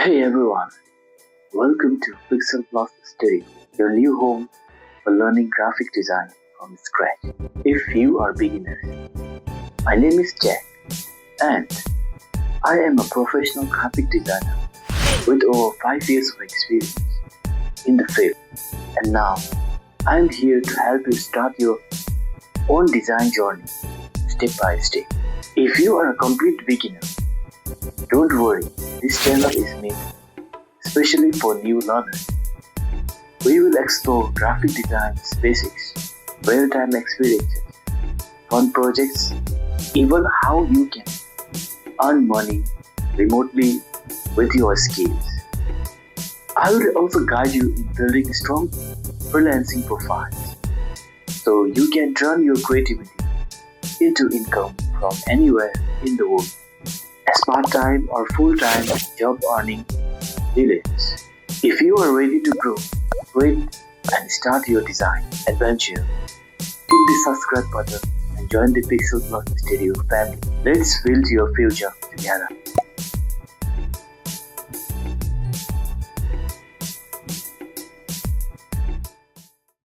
Hey everyone, welcome to PixelPlus Studio, your new home for learning graphic design from scratch. If you are beginners, my name is Jack and I am a professional graphic designer with over 5 years of experience in the field. And now I am here to help you start your own design journey step by step. If you are a complete beginner, don't worry, this channel is made especially for new learners. We will explore graphic design's basics, real-time experiences, fun projects, even how you can earn money remotely with your skills. I will also guide you in building strong freelancing profiles so you can turn your creativity into income from anywhere in the world as part-time or full-time job earning freelance. If you are ready to grow, create and start your design adventure, hit the subscribe button and join the PixelPlus Studio family. Let's build your future together.